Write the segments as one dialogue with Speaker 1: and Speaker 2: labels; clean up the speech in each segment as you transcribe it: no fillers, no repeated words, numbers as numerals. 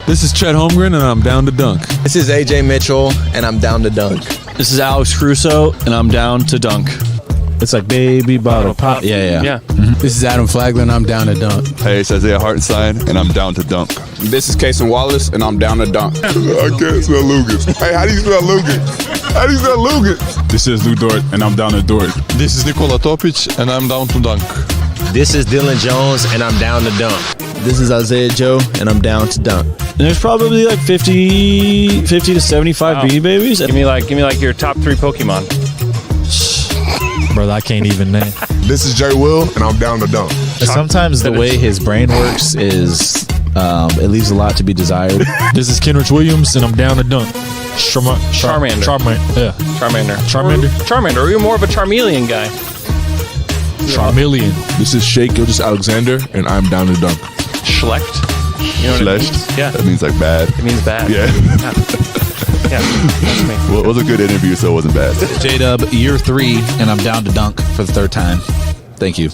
Speaker 1: This is Chet Holmgren, and I'm down to dunk.
Speaker 2: This is AJ Mitchell, and I'm down to dunk.
Speaker 3: This is Alex Crusoe, and I'm down to dunk.
Speaker 4: It's like baby bottle pop. Yeah.
Speaker 1: Mm-hmm. This is Adam Flagler, and I'm down to dunk.
Speaker 5: Hey, it's Isaiah Hartenstein, and I'm down to dunk.
Speaker 6: This is Cason Wallace, and I'm down to dunk.
Speaker 7: I can't spell Lucas. Hey, how do you spell Lucas? How do you spell Lucas?
Speaker 8: This is Lou Dort, and I'm down to Dort.
Speaker 5: This is Nikola Topic, and I'm down to dunk.
Speaker 2: This is Dylan Jones, and I'm down to dunk. This is Isaiah Joe, and I'm down to dunk.
Speaker 3: And there's probably like 50 to 75 Beanie Babies.
Speaker 9: Give me like your top 3 Pokemon.
Speaker 4: Brother, I can't even name.
Speaker 7: This is Jay Will, and I'm down to dunk.
Speaker 4: Sometimes the way his brain works is it leaves a lot to be desired.
Speaker 1: This is Kenrich Williams, and I'm down to dunk.
Speaker 9: Charmander.
Speaker 1: Yeah.
Speaker 9: Charmander. Or you're more of a Charmeleon guy.
Speaker 1: Charmeleon.
Speaker 7: This is Shea Gilgeous-Alexander, and I'm down to dunk.
Speaker 9: Schlecht. You know what it means? Yeah.
Speaker 5: That means like bad.
Speaker 9: It means bad.
Speaker 5: Yeah.
Speaker 9: Yeah, that's me.
Speaker 5: Well, it was a good interview, so it wasn't bad.
Speaker 4: JDub, year 3, and I'm down to dunk for the 3rd time. Thank you.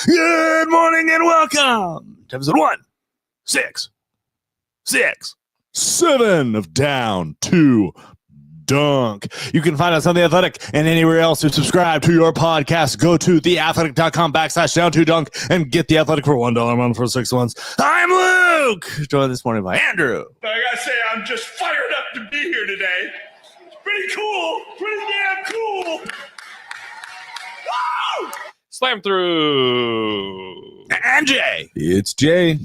Speaker 10: Good morning and welcome to episode 167 of Down to Dunk. You can find us on The Athletic and anywhere else to subscribe to your podcast. Go to theathletic.com/down2dunk and get The Athletic for $1 a month for 6 months. I'm Luke, joined this morning by Andrew.
Speaker 11: But I gotta say, I'm just fired up to be here today. It's pretty cool. Pretty damn cool. Woo!
Speaker 9: Slam through.
Speaker 10: And Jay.
Speaker 4: It's Jay.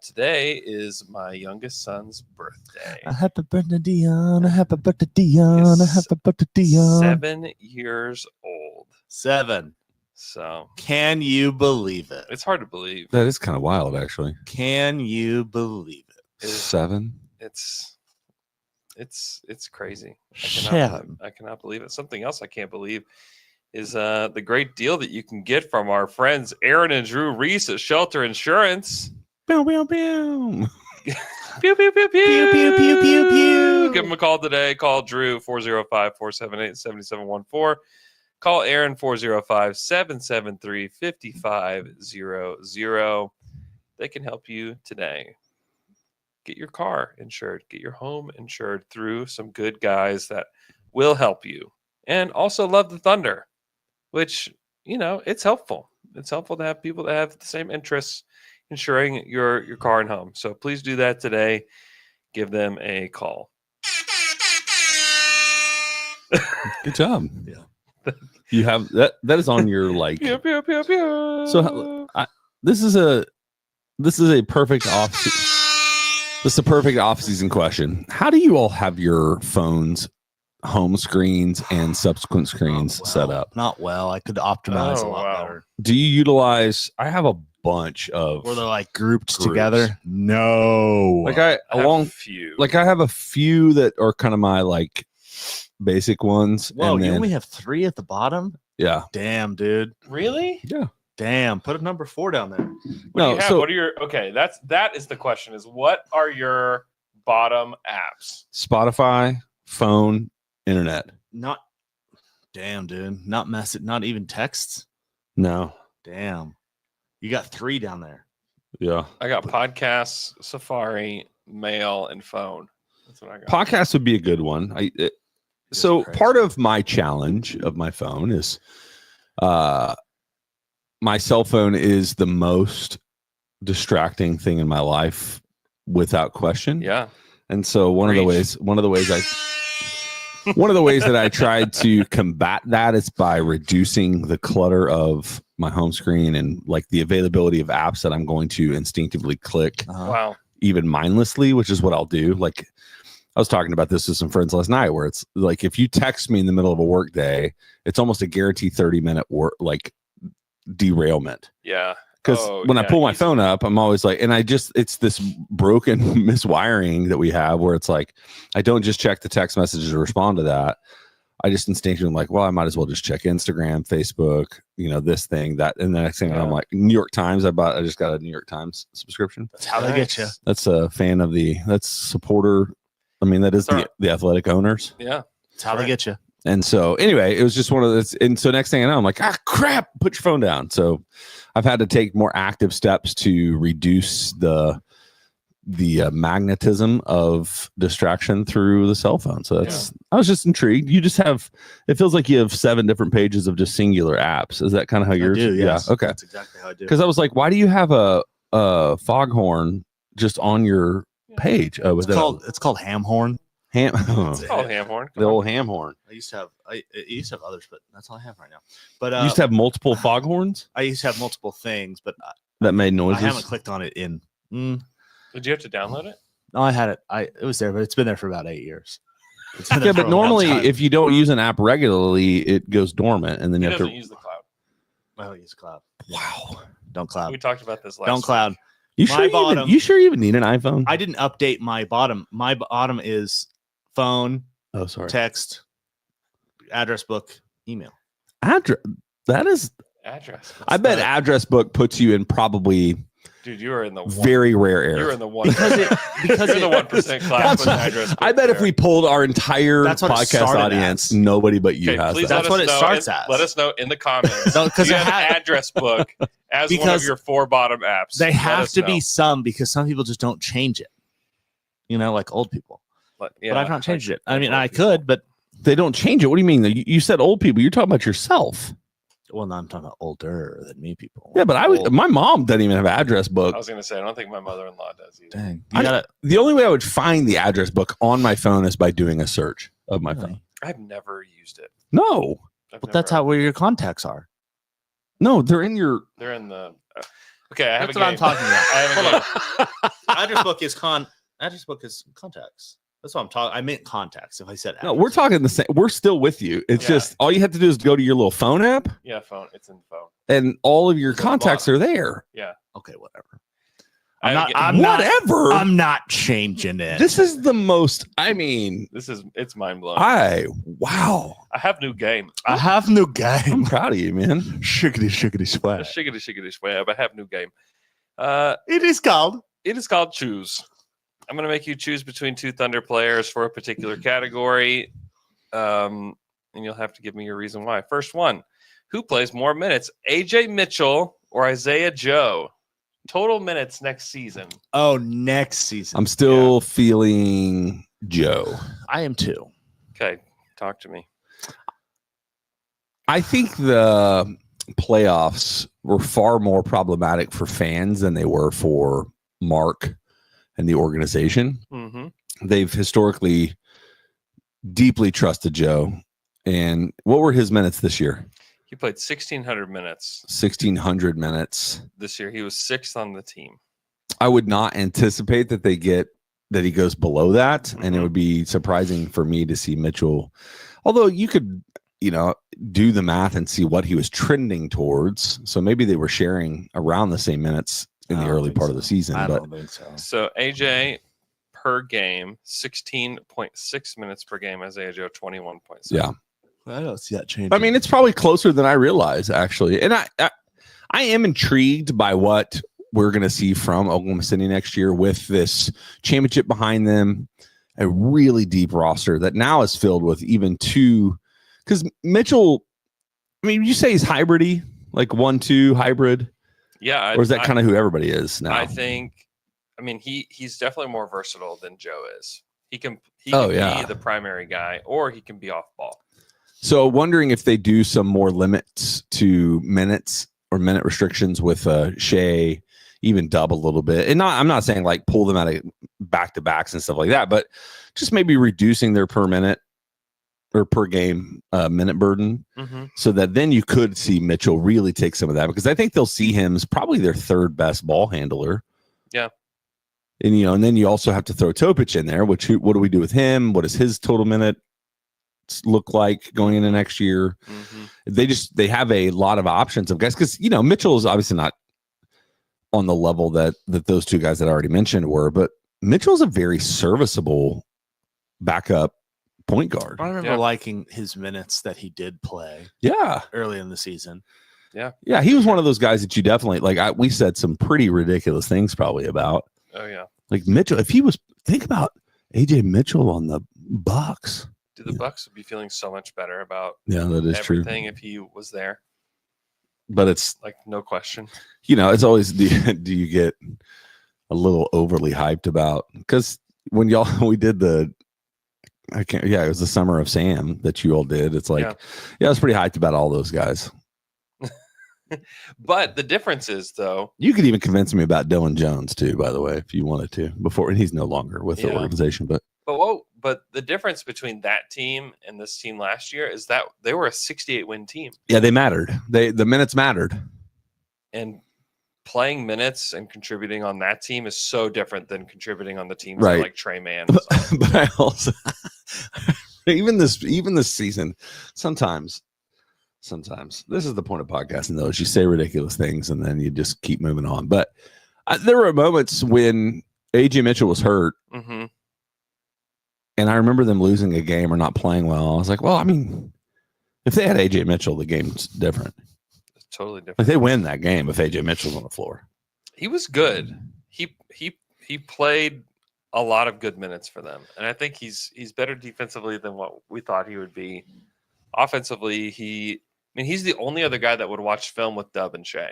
Speaker 9: Today is my youngest son's birthday.
Speaker 10: A happy birthday, Dion. A happy birthday, Dion. A happy birthday, Dion.
Speaker 9: 7 years old.
Speaker 10: 7.
Speaker 9: So
Speaker 10: Can you believe it?
Speaker 9: it's hard to believe.
Speaker 5: That is kind of wild, actually.
Speaker 10: Can you believe it?
Speaker 5: 7?
Speaker 9: It's crazy. I cannot believe it. Something else I can't believe is the great deal that you can get from our friends Aaron and Drew Reese at Shelter Insurance.
Speaker 10: Pew, pew, pew.
Speaker 9: Pew, pew, pew, pew.
Speaker 10: Pew, pew, pew, pew, pew.
Speaker 9: Give them a call today. Call Drew 405-478-7714. Call Aaron 405-773-5500. They can help you today. Get your car insured. Get your home insured through some good guys that will help you. And also love the Thunder, which, it's helpful. It's helpful to have people that have the same interests insuring your car and home. So please do that today. Give them a call.
Speaker 5: Good job. Yeah. You have that is on your like.
Speaker 9: Pew, pew, pew, pew.
Speaker 5: So this is a perfect off. This is a perfect off-season question. How do you all have your phones, home screens, and subsequent screens set up?
Speaker 10: Not well. I could optimize a lot better.
Speaker 5: Do you utilize? I have a bunch of.
Speaker 10: Were they like grouped together? No.
Speaker 5: Like I have a few that are kind of my like basic ones.
Speaker 10: Whoa,
Speaker 5: and
Speaker 10: you
Speaker 5: then,
Speaker 10: only have 3 at the bottom?
Speaker 5: Yeah.
Speaker 10: Damn, dude.
Speaker 9: Really?
Speaker 5: Yeah.
Speaker 10: Damn. Put a number 4 down there.
Speaker 9: What are your that is the question, is what are your bottom apps?
Speaker 5: Spotify, phone, internet.
Speaker 10: Damn, dude. Not even texts?
Speaker 5: No.
Speaker 10: Damn. You got 3 down there.
Speaker 5: Yeah.
Speaker 9: I got podcasts, Safari, mail, and phone. That's what I got.
Speaker 5: Podcast would be a good one. So part of my challenge of my phone is my cell phone is the most distracting thing in my life without question.
Speaker 9: Yeah.
Speaker 5: And so one of the ways that I tried to combat that is by reducing the clutter of my home screen and like the availability of apps that I'm going to instinctively click.
Speaker 9: Wow.
Speaker 5: Even mindlessly, which is what I'll do. Like I was talking about this with some friends last night, where it's like if you text me in the middle of a work day, it's almost a guaranteed 30-minute like derailment.
Speaker 9: Yeah.
Speaker 5: Because when I pull my phone up, I'm always like, and it's this broken miswiring that we have where it's like, I don't just check the text messages or respond to that. I just instinctively am like, well, I might as well just check Instagram, Facebook, this thing, that. And the next thing I'm like, New York Times. I just got a New York Times subscription.
Speaker 10: That's how they get you.
Speaker 5: That's a fan of that's supporter. I mean, that is the Athletic owners.
Speaker 9: Yeah.
Speaker 10: That's how they get you.
Speaker 5: And so anyway, it was just one of those. And so next thing I know, I'm like, crap, put your phone down. So I've had to take more active steps to reduce the magnetism of distraction through the cell phone. So that's, I was just intrigued. You just have, it feels like you have 7 different pages of just singular apps. Is that kind of how yours?
Speaker 3: I do, yes.
Speaker 5: Yeah. Okay.
Speaker 3: That's exactly how I do.
Speaker 5: Because I was like, why do you have a foghorn just on your page?
Speaker 3: It's called ham horn.
Speaker 9: It's called ham horn.
Speaker 5: The old ham horn.
Speaker 3: I used to have others, but that's all I have right now. But
Speaker 5: You used to have multiple foghorns
Speaker 3: I used to have multiple things, but
Speaker 5: that made noises.
Speaker 3: I haven't clicked on it in.
Speaker 9: Did you have to download it?
Speaker 3: No, I had it. It was there, but it's been there for about 8 years.
Speaker 5: Yeah, but normally if you don't use an app regularly, it goes dormant, and then
Speaker 9: He
Speaker 5: you have
Speaker 9: doesn't
Speaker 5: to
Speaker 9: use the cloud.
Speaker 3: I don't use cloud.
Speaker 5: Wow.
Speaker 3: Don't cloud.
Speaker 9: We talked about this last
Speaker 3: Don't cloud.
Speaker 9: week.
Speaker 5: You sure you even need an iPhone?
Speaker 3: I didn't update my bottom. My bottom is phone, text, address book, email.
Speaker 5: That is
Speaker 9: Address.
Speaker 5: I bet address book puts you in probably
Speaker 9: Dude, you are in the
Speaker 5: very rare area.
Speaker 9: You're in the 1%. Because you're in the 1% class with address book.
Speaker 5: I bet if we polled our entire podcast audience, nobody but you has
Speaker 9: please
Speaker 5: that.
Speaker 3: That's what it starts as.
Speaker 9: Let us know in the comments.
Speaker 3: No, 'cause
Speaker 9: you
Speaker 3: it
Speaker 9: have an address book as one of your 4 bottom apps.
Speaker 3: They have to
Speaker 9: know.
Speaker 3: be some because some people just don't change it. You know, like old people. But I've not changed it. I mean, I could, but
Speaker 5: they don't change it. What do you mean? You said old people. You're talking about yourself.
Speaker 3: Well, no, I'm talking about older than me people.
Speaker 5: Yeah, but my mom doesn't even have an address book.
Speaker 9: I was going to say, I don't think my mother-in-law does either.
Speaker 3: Dang.
Speaker 5: The only way I would find the address book on my phone is by doing a search of my phone.
Speaker 9: I've never used it.
Speaker 5: No.
Speaker 3: But that's where your contacts are.
Speaker 5: No, they're in your.
Speaker 9: They're in the. Okay, I have
Speaker 3: That's
Speaker 9: a
Speaker 3: what
Speaker 9: game.
Speaker 3: I'm talking about.
Speaker 9: I have a game.
Speaker 3: Address book is contacts. That's what I'm talking. I meant contacts. If I said
Speaker 5: No, we're talking the same. We're still with you. It's just all you have to do is go to your little phone app.
Speaker 9: Yeah, phone. It's in the phone.
Speaker 5: And all of your contacts are there.
Speaker 9: Yeah.
Speaker 3: Okay, whatever.
Speaker 5: I'm
Speaker 3: not changing it.
Speaker 5: This is the most. I mean,
Speaker 9: it's mind blowing.
Speaker 5: Wow.
Speaker 9: I have new game.
Speaker 5: I'm proud of you, man.
Speaker 3: Shiggity swag.
Speaker 9: Shiggity swab. I have new game.
Speaker 3: It is called
Speaker 9: Choose. I'm going to make you choose between 2 Thunder players for a particular category. And you'll have to give me your reason why. First one, who plays more minutes, AJ Mitchell or Isaiah Joe? Total minutes next season.
Speaker 3: Oh, next season.
Speaker 5: I'm still feeling Joe.
Speaker 3: I am too.
Speaker 9: Okay, talk to me.
Speaker 5: I think the playoffs were far more problematic for fans than they were for Mark and the organization.
Speaker 9: Mm-hmm.
Speaker 5: They've historically deeply trusted Joe. And what were his minutes this year?
Speaker 9: He played 1,600 minutes.
Speaker 5: 1,600 minutes.
Speaker 9: This year, he was 6th on the team.
Speaker 5: I would not anticipate that he goes below that. And it would be surprising for me to see Mitchell. Although you could, do the math and see what he was trending towards. So maybe they were sharing around the same minutes in the early part of the season.
Speaker 3: I don't think so.
Speaker 9: So AJ per game, 16.6 minutes per game. Isaiah Joe, 21.7.
Speaker 5: Yeah.
Speaker 3: I don't see that changing.
Speaker 5: I mean, it's probably closer than I realize, actually. And I am intrigued by what we're going to see from Oklahoma City next year with this championship behind them, a really deep roster that now is filled with even 2. Because Mitchell, I mean, you say he's hybridy, like 1-2 hybrid.
Speaker 9: Yeah.
Speaker 5: Or is that kind of who everybody is now?
Speaker 9: I think, he's definitely more versatile than Joe is. He can be the primary guy, or he can be off ball.
Speaker 5: So wondering if they do some more limits to minutes or minute restrictions with Shea, even Dub a little bit. And I'm not saying like pull them out of back-to-backs and stuff like that, but just maybe reducing their per minute or per game minute burden, so that then you could see Mitchell really take some of that, because I think they'll see him as probably their 3rd best ball handler.
Speaker 9: Yeah.
Speaker 5: And, and then you also have to throw Topic in there, what do we do with him? What does his total minute look like going into next year? They have a lot of options of guys, because, Mitchell is obviously not on the level that those 2 guys that I already mentioned were, but Mitchell's a very serviceable backup point guard.
Speaker 3: I remember liking his minutes that he did play.
Speaker 5: Yeah.
Speaker 3: Early in the season.
Speaker 9: Yeah.
Speaker 5: Yeah. He was one of those guys that you definitely we said some pretty ridiculous things probably about.
Speaker 9: Oh yeah.
Speaker 5: Like Mitchell, think about AJ Mitchell on the Bucks.
Speaker 9: Dude, the Bucks would be feeling so much better about
Speaker 5: that is
Speaker 9: everything
Speaker 5: true.
Speaker 9: if he was there.
Speaker 5: But it's
Speaker 9: Like, no question.
Speaker 5: it's always do you get a little overly hyped about, because when we did it was the Summer of Sam that you all did. It's like, I was pretty hyped about all those guys.
Speaker 9: But the difference is, though,
Speaker 5: You could even convince me about Dylan Jones too, by the way, if you wanted to, before, and he's no longer with the organization. But
Speaker 9: the difference between that team and this team last year is that they were a 68-win team.
Speaker 5: yeah, they mattered. The minutes mattered.
Speaker 9: And playing minutes and contributing on that team is so different than contributing on the teams
Speaker 5: Right.
Speaker 9: like Trey Mann.
Speaker 5: But I also even this season, sometimes this is the point of podcasting, though, is you say ridiculous things and then you just keep moving on. But there were moments when AJ Mitchell was hurt,
Speaker 9: Mm-hmm.
Speaker 5: and I remember them losing a game or not playing well. I was like, well, I mean, if they had AJ Mitchell, the game's different.
Speaker 9: It's totally different.
Speaker 5: Like, they win that game if AJ Mitchell's on the floor.
Speaker 9: He was good. He played a lot of good minutes for them, and I think he's better defensively than what we thought he would be. Offensively, he's the only other guy that would watch film with Dub and Shea.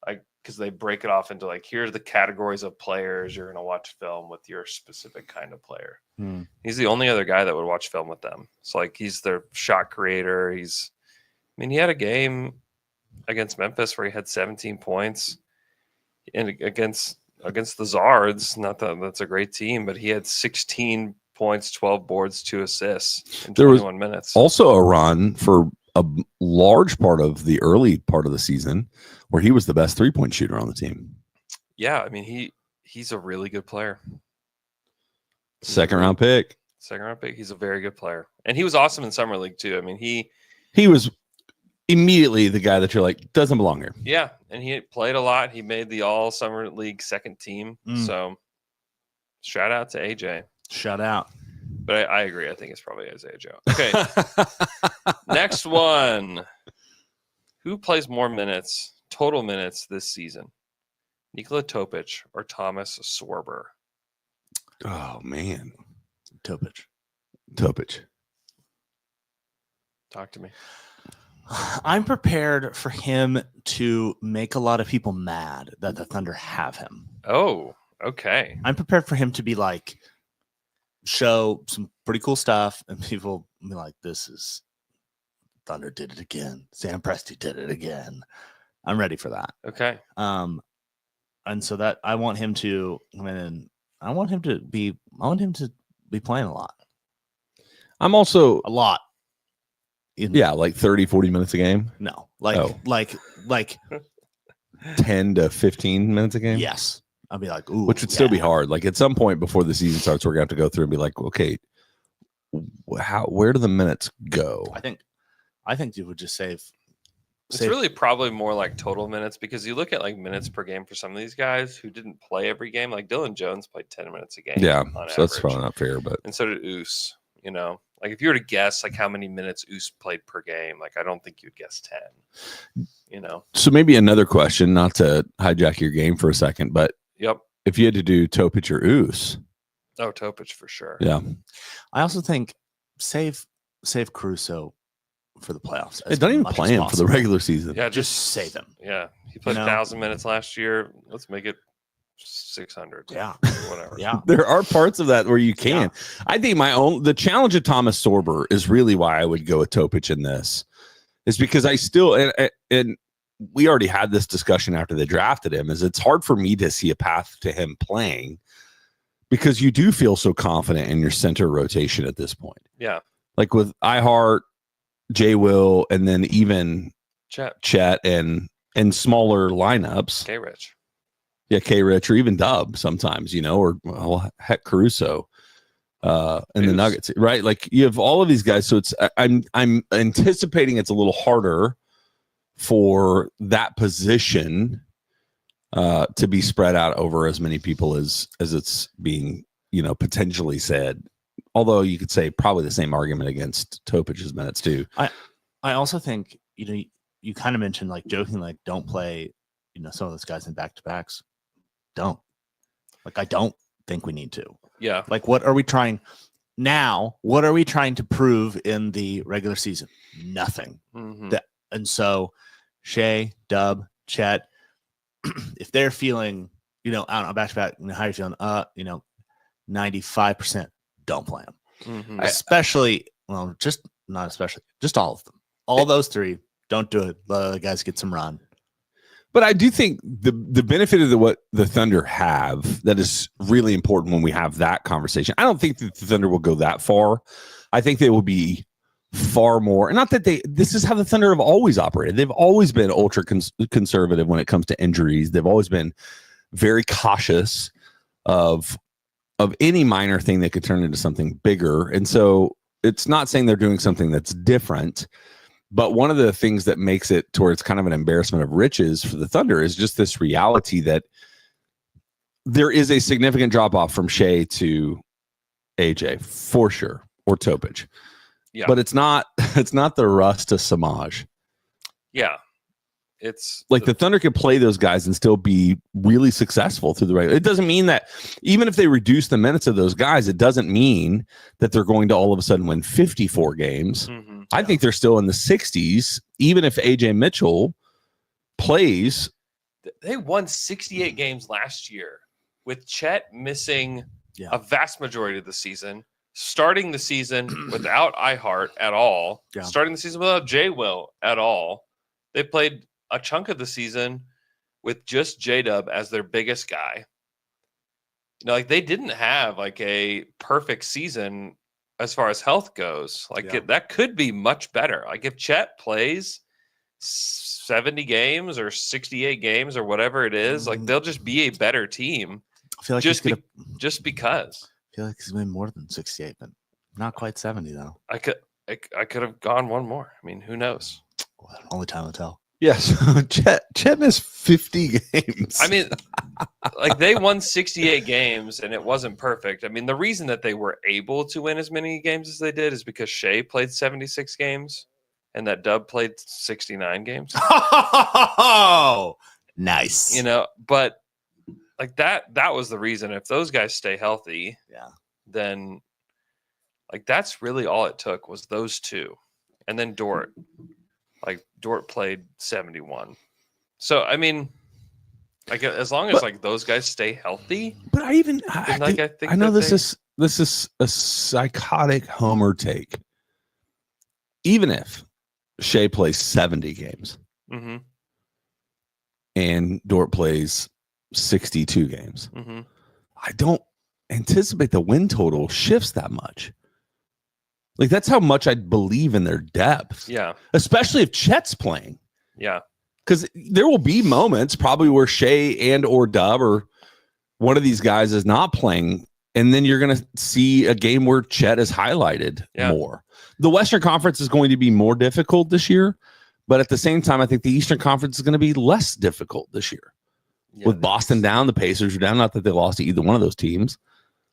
Speaker 9: Like, because they break it off into like, here's the categories of players you're going to watch film with your specific kind of player. He's the only other guy that would watch film with them. It's like, he's their shot creator. He had a game against Memphis where he had 17 points, and against the Zards. Not that that's a great team, but he had 16 points, 12 boards, 2 assists in 21 minutes.
Speaker 5: Also a run for a large part of the early part of the season where he was the best 3-point shooter on the team.
Speaker 9: Yeah, I mean, he's a really good player.
Speaker 5: Second round pick.
Speaker 9: He's a very good player, and he was awesome in summer league too. I mean,
Speaker 5: he was immediately the guy that you're like, doesn't belong here.
Speaker 9: Yeah, and he played a lot. He made the all summer league second team. So shout out to AJ.
Speaker 3: Shout out.
Speaker 9: But I agree. I think it's probably Isaiah Joe. Okay. Next one. Who plays more minutes, total minutes this season? Nikola Topic or Thomas Sorber?
Speaker 5: Oh, man.
Speaker 3: Topic.
Speaker 9: Talk to me.
Speaker 3: I'm prepared for him to make a lot of people mad that the Thunder have him.
Speaker 9: Oh, okay.
Speaker 3: I'm prepared for him to be like, show some pretty cool stuff, and people be like, this is Thunder did it again. Sam Presti did it again. I'm ready for that.
Speaker 9: Okay.
Speaker 3: And so that I want him to be playing a lot.
Speaker 5: I'm also
Speaker 3: a lot.
Speaker 5: Like 30, 40 minutes a game.
Speaker 3: No, like
Speaker 5: 10 to 15 minutes a game.
Speaker 3: Yes. I'll be like, ooh,
Speaker 5: which would still be hard. Like, at some point before the season starts, we're gonna have to go through and be like, okay, where do the minutes go?
Speaker 3: I think you would just save.
Speaker 9: It's really probably more like total minutes, because you look at like minutes per game for some of these guys who didn't play every game. Like Dylan Jones played 10 minutes a game.
Speaker 5: Yeah,
Speaker 9: on
Speaker 5: so
Speaker 9: average.
Speaker 5: that's probably not fair. But
Speaker 9: and so did Oos. Like if you were to guess like how many minutes Oos played per game, like I don't think you'd guess 10.
Speaker 5: So maybe another question, not to hijack your game for a second, but
Speaker 9: yep,
Speaker 5: if you had to do Topic or Oos.
Speaker 9: Oh, Topic for sure.
Speaker 5: Yeah.
Speaker 3: I also think save Caruso for the playoffs.
Speaker 5: Don't even play him for the regular season.
Speaker 9: Yeah,
Speaker 3: just save him.
Speaker 9: Yeah, he played 1,000 minutes last year. Let's make it 600.
Speaker 3: Yeah,
Speaker 9: whatever.
Speaker 3: Yeah,
Speaker 5: there are parts of that where you can. Yeah. I think the challenge of Thomas Sorber is really why I would go with Topic in this, is because I still and we already had this discussion after they drafted him. Is it's hard for me to see a path to him playing, because you do feel so confident in your center rotation at this point.
Speaker 9: Yeah,
Speaker 5: like with iHeart, J Will, and then even Chet and smaller lineups.
Speaker 9: K-Rich.
Speaker 5: Yeah, K-Rich, or even Dub sometimes, or heck, Caruso and the Nuggets, right? Like you have all of these guys, so it's I'm anticipating it's a little harder for that position to be spread out over as many people as it's being potentially said. Although you could say probably the same argument against Topic's minutes too.
Speaker 3: I also think you kind of mentioned like joking, like don't play some of those guys in back-to-backs. I don't think we need to.
Speaker 9: Yeah.
Speaker 3: Like, what are we trying? now, what are we trying to prove in the regular season? Nothing.
Speaker 9: Mhm.
Speaker 3: And so Shea, Dub, Chet, if they're feeling, I don't know, back to back, how are you feeling? 95%, don't play them.
Speaker 9: Mhm.
Speaker 3: Especially, just not especially, just all of them. All those three, don't do it. Let the guys get some run.
Speaker 5: But I do think the benefit of what the Thunder have that is really important when we have that conversation. I don't think that the Thunder will go that far. I think they will be far more. And not that this is how the Thunder have always operated. They've always been ultra conservative when it comes to injuries. They've always been very cautious of any minor thing that could turn into something bigger. And so it's not saying they're doing something that's different. But one of the things that makes it towards kind of an embarrassment of riches for the Thunder is just this reality that there is a significant drop off from Shea to AJ for sure, or Topich.
Speaker 9: Yeah.
Speaker 5: But it's not the Russ to Samaj.
Speaker 9: Yeah. It's
Speaker 5: like the Thunder can play those guys and still be really successful through the regular. It doesn't mean that even if they reduce the minutes of those guys, it doesn't mean that they're going to all of a sudden win 54 games.
Speaker 9: Mhm.
Speaker 5: I think they're still in the 60s, even if AJ Mitchell plays.
Speaker 9: They won 68 games last year with Chet missing a vast majority of the season, starting the season without iHeart at all, starting the season without J Will at all. They played a chunk of the season with just JDub as their biggest guy. Like they didn't have like a perfect season as far as health goes. Like that could be much better. Like if Chet plays 70 games or 68 games or whatever it is, like they'll just be a better team.
Speaker 3: I feel like
Speaker 9: just because.
Speaker 3: I feel like he's been more than 68, but not quite 70 though.
Speaker 9: I could have gone one more. I mean, who knows?
Speaker 3: Well, only time will tell.
Speaker 5: Yes, Chet missed 50 games.
Speaker 9: I mean, like they won 68 games and it wasn't perfect. I mean, the reason that they were able to win as many games as they did is because Shea played 76 games and that Dub played 69 games.
Speaker 3: Oh, nice.
Speaker 9: But like that was the reason. If those guys stay healthy, then like that's really all it took was those two. And then Dort. Like Dort played 71. So I mean, like as long as like those guys stay healthy.
Speaker 5: But I know this is a psychotic homer take. Even if Shea plays 70 games and Dort plays 62 games, I don't anticipate the win total shifts that much. Like that's how much I believe in their depth.
Speaker 9: Yeah.
Speaker 5: Especially if Chet's playing.
Speaker 9: Yeah.
Speaker 5: Because there will be moments probably where Shea and or Dub or one of these guys is not playing. And then you're going to see a game where Chet is highlighted more. The Western Conference is going to be more difficult this year. But at the same time, I think the Eastern Conference is going to be less difficult this year. With Boston down, the Pacers are down. Not that they lost to either one of those teams.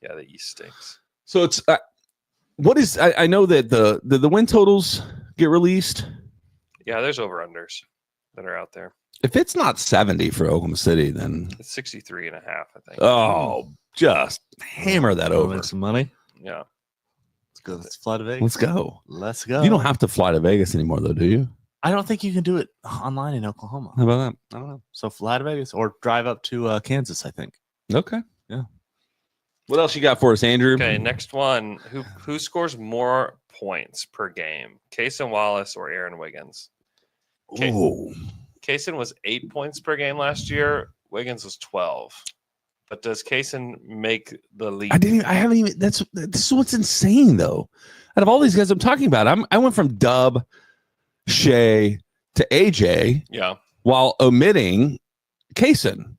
Speaker 9: Yeah, the East stinks.
Speaker 5: So it's... I know that the win totals get released.
Speaker 9: Yeah, there's over-unders that are out there.
Speaker 5: If it's not 70 for Oklahoma City, then
Speaker 9: it's 63.5, I think.
Speaker 5: Oh, just hammer that over.
Speaker 3: Make some money.
Speaker 9: Yeah.
Speaker 3: Let's go. Let's fly to Vegas.
Speaker 5: Let's go.
Speaker 3: Let's go.
Speaker 5: You don't have to fly to Vegas anymore, though, do you?
Speaker 3: I don't think you can do it online in Oklahoma.
Speaker 5: How about that? I don't know.
Speaker 3: So fly to Vegas or drive up to Kansas, I think.
Speaker 5: Okay.
Speaker 3: Yeah.
Speaker 5: What else you got for us, Andrew?
Speaker 9: Okay, next one. Who scores more points per game? Kaysen Wallace or Aaron Wiggins? Kaysen was 8 points per game last year. Wiggins was 12. But does Kaysen make the lead?
Speaker 5: I haven't even. This is what's insane, though. Out of all these guys I'm talking about, I went from Dub, Shea to AJ.
Speaker 9: Yeah.
Speaker 5: While omitting Kaysen.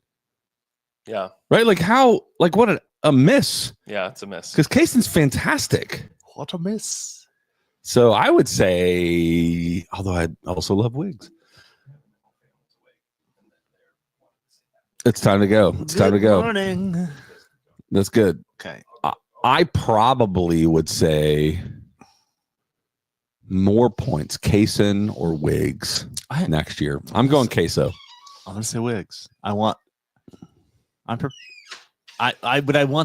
Speaker 9: Yeah.
Speaker 5: Right? Like how? Like what a miss.
Speaker 9: Yeah, it's a miss.
Speaker 5: Because Kaysen's fantastic.
Speaker 3: What a miss.
Speaker 5: So I would say, although I also love Wiggs. It's time to go. It's time to go.
Speaker 3: Morning.
Speaker 5: That's good.
Speaker 3: Okay.
Speaker 5: I probably would say more points, Kaysen or Wiggs next year. I'm going Queso.
Speaker 3: I'm gonna say Wiggs. I want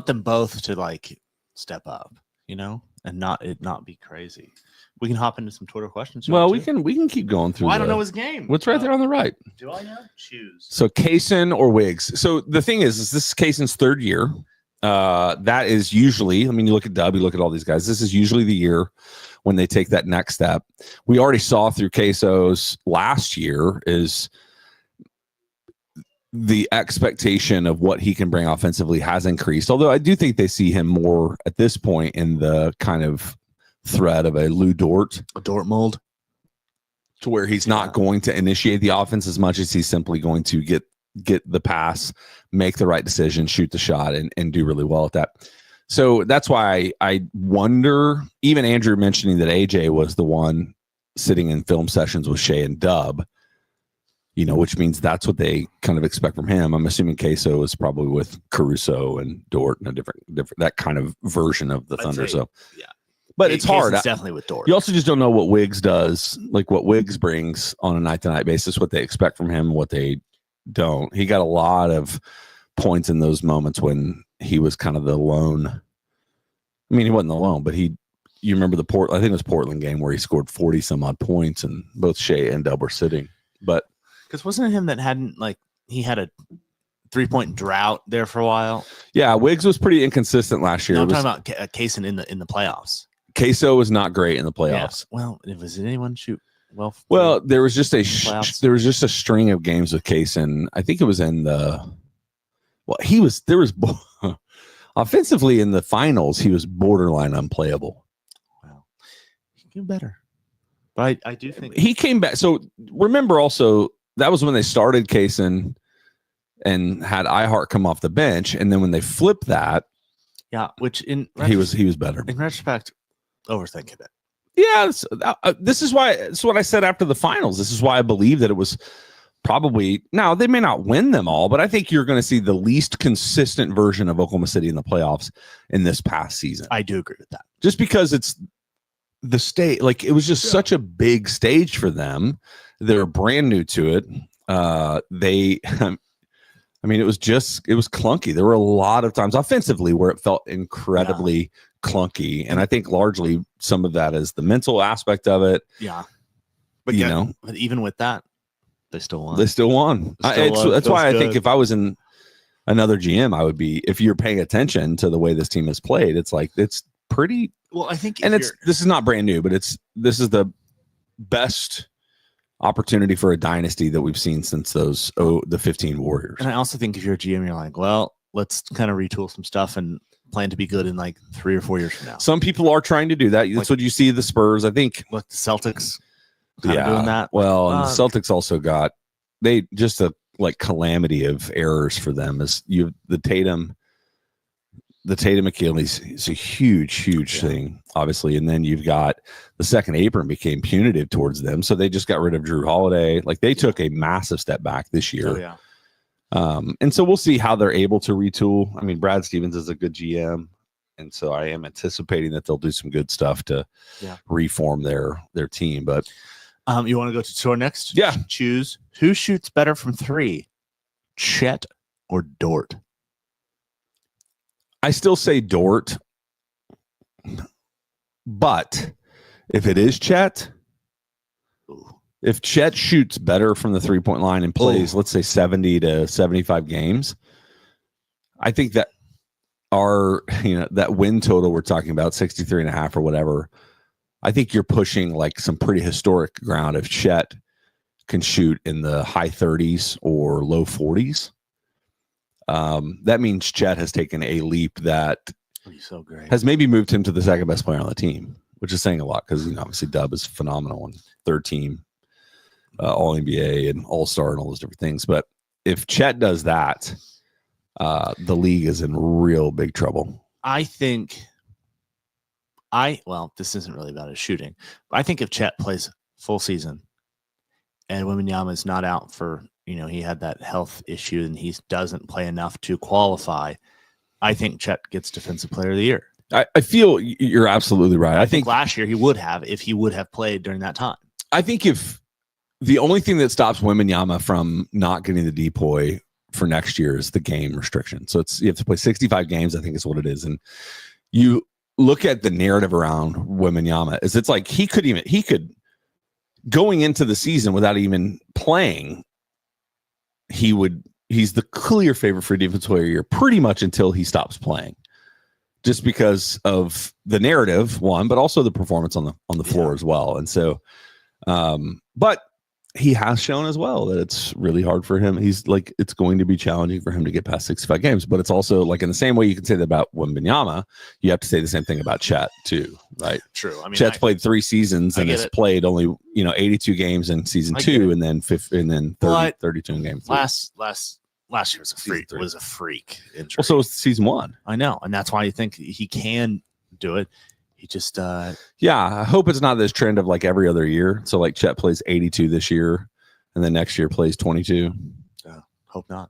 Speaker 3: them both to like step up, and not be crazy. We can hop into some Twitter questions.
Speaker 5: Well, we can keep going through.
Speaker 3: Well, I don't know his game.
Speaker 5: What's right there on the right?
Speaker 3: Do I know? Choose.
Speaker 5: So Kaysen or Wiggs. So the thing is this is Kaysen's third year. That is usually, I mean, you look at Dub, you look at all these guys. This is usually the year when they take that next step. We already saw through Queso's last year is the expectation of what he can bring offensively has increased. Although I do think they see him more at this point in the kind of threat of a Lou Dort,
Speaker 3: a Dort mold,
Speaker 5: to where he's not going to initiate the offense as much as he's simply going to get the pass, make the right decision, shoot the shot, and do really well at that. So that's why I wonder, even Andrew mentioning that AJ was the one sitting in film sessions with Shea and Dub, you know, which means that's what they kind of expect from him. I'm assuming Queso is probably with Caruso and Dort and a different that kind of version of the Thunder. So
Speaker 3: yeah.
Speaker 5: But it's hard.
Speaker 3: Definitely with Dort.
Speaker 5: You also just don't know what Wiggs does, like what Wiggs brings on a night-to-night basis, what they expect from him, what they don't. He got a lot of points in those moments when he was kind of the lone. I mean, he wasn't alone, but you remember I think it was Portland game where he scored 40 some odd points and both Shea and Dub were sitting. But
Speaker 3: because wasn't it him that he had a 3-point drought there for a while? Yeah,
Speaker 5: Wiggs was pretty inconsistent last year.
Speaker 3: No, I'm talking about Kaysen in the playoffs.
Speaker 5: Queso was not great in the playoffs.
Speaker 3: Yeah. Well, was anyone shoot well?
Speaker 5: Well, there was just a string of games with Kaysen. I think it was in offensively in the finals, he was borderline unplayable.
Speaker 3: Wow, he can do better. But I do think
Speaker 5: he came back. So remember also that was when they started Kaysen and had iHeart come off the bench, and then when they flipped that,
Speaker 3: which
Speaker 5: he was better.
Speaker 3: In retrospect, overthinking it.
Speaker 5: Yeah, this is why. This is what I said after the finals. This is why I believe that it was probably. Now they may not win them all, but I think you're going to see the least consistent version of Oklahoma City in the playoffs in this past season.
Speaker 3: I do agree with that.
Speaker 5: Just because it's the state, like it was just such a big stage for them. They're brand new to it. I mean, it was clunky. There were a lot of times offensively where it felt incredibly clunky. And I think largely some of that is the mental aspect of it.
Speaker 3: Yeah. But but even with that, they still won.
Speaker 5: That's why I think if I was in another GM, I would be, if you're paying attention to the way this team has played, it's like, it's pretty.
Speaker 3: Well, I think,
Speaker 5: this is not brand new, but this is the best opportunity for a dynasty that we've seen since the 15 Warriors.
Speaker 3: And I also think if you're a GM, you're like, well, let's kind of retool some stuff and plan to be good in like 3 or 4 years from now.
Speaker 5: Some people are trying to do that. That's what you see the Spurs. I think
Speaker 3: the Celtics doing that.
Speaker 5: Well, and the Celtics also got just a calamity of errors for them. Is the Tatum Achilles is a huge thing, obviously, and then you've got the second apron became punitive towards them, so they just got rid of Drew Holiday. Like they took a massive step back this year. And so we'll see how they're able to retool. I mean, Brad Stevens is a good GM, and so I am anticipating that they'll do some good stuff to reform their team. But
Speaker 3: you want to go to our next?
Speaker 5: Yeah.
Speaker 3: Choose who shoots better from 3, Chet or Dort.
Speaker 5: I still say Dort, but if it is Chet, if Chet shoots better from the 3-point line and plays, let's say 70 to 75 games, I think that that win total we're talking about, 63.5 or whatever, I think you're pushing like some pretty historic ground if Chet can shoot in the high 30s or low 40s. That means Chet has taken a leap that
Speaker 3: so great.
Speaker 5: Has maybe moved him to the second best player on the team, which is saying a lot because obviously Dub is phenomenal and third team, all NBA and all-star and all those different things. But if Chet does that, the league is in real big trouble.
Speaker 3: I think this isn't really about his shooting, but I think if Chet plays full season and Wembanyama is not out for, he had that health issue and he doesn't play enough to qualify, I think Chet gets Defensive Player of the Year.
Speaker 5: I feel you're absolutely right. I think
Speaker 3: last year he would have if he would have played during that time.
Speaker 5: I think if the only thing that stops Wembanyama from not getting the DPOY for next year is the game restriction. So you have to play 65 games, I think is what it is. And look at the narrative around Wembanyama is it's like he could going into the season without even playing, he's the clear favorite for defensive player of the year pretty much until he stops playing, just because of the narrative one, but also the performance on the floor as well. And so, but he has shown as well that it's really hard for him. He's like, it's going to be challenging for him to get past 65 games, but it's also like in the same way you can say that about Wembanyama, you have to say the same thing about Chet too, right?
Speaker 3: True. I mean,
Speaker 5: Chet's played 3 seasons and has played only 82 games in season 2, and then 32 in game 3.
Speaker 3: Last year was a freak. Was a freak injury.
Speaker 5: Well, so was season 1.
Speaker 3: I know, and that's why you think he can do it. He just
Speaker 5: I hope it's not this trend of like every other year. So like Chet plays 82 this year, and then next year plays 22.
Speaker 3: Hope not.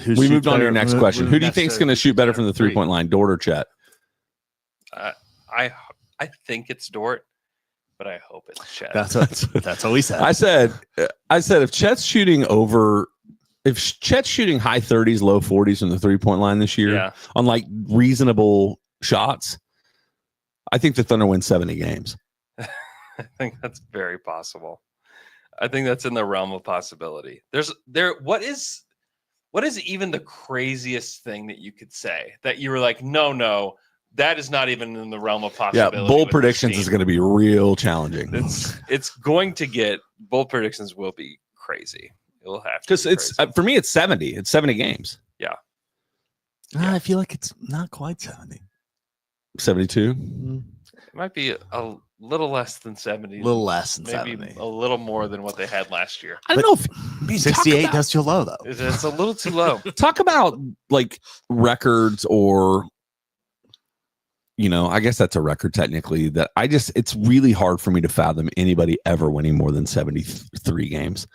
Speaker 5: We moved on to your next question. Who do you think is going to shoot better from the 3-point line, Dort or Chet?
Speaker 9: I think it's Dort, but I hope it's Chet.
Speaker 3: That's what we said.
Speaker 5: I said if Chet's shooting high 30s, low 40s from the 3-point line this year on like reasonable shots, I think the Thunder win 70 games.
Speaker 9: I think that's very possible. I think that's in the realm of possibility. What is even the craziest thing that you could say that you were like, no, that is not even in the realm of possibility.
Speaker 5: Yeah, bold predictions is going to be real challenging.
Speaker 9: It's going to get bold predictions will be crazy. It'll have to,
Speaker 5: because it's for me it's 70. It's 70 games.
Speaker 9: Yeah.
Speaker 3: I feel like it's not quite 70.
Speaker 5: 72.
Speaker 9: It might be a little less than 70.
Speaker 3: A little less than
Speaker 9: maybe
Speaker 3: 70.
Speaker 9: A little more than what they had last year.
Speaker 5: I don't know if
Speaker 3: 68 does too low though.
Speaker 9: It's a little too low.
Speaker 5: Talk about like records, or I guess that's a record technically, that it's really hard for me to fathom anybody ever winning more than 73 games.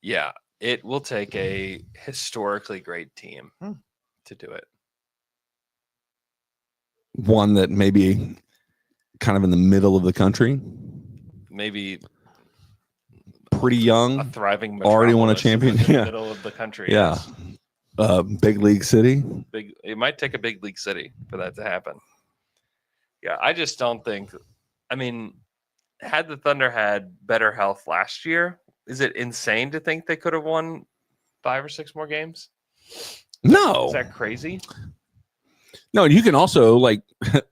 Speaker 9: Yeah, it will take a historically great team to do it.
Speaker 5: One that maybe kind of in the middle of the country,
Speaker 9: maybe
Speaker 5: pretty young,
Speaker 9: a thriving,
Speaker 5: already won a champion.
Speaker 9: In the middle of the country.
Speaker 5: Yeah, big league city.
Speaker 9: It might take a big league city for that to happen. Yeah, I just don't think. I mean, had the Thunder had better health last year, is it insane to think they could have won 5 or 6 more games?
Speaker 5: No,
Speaker 9: is that crazy?
Speaker 5: No, you can also, like,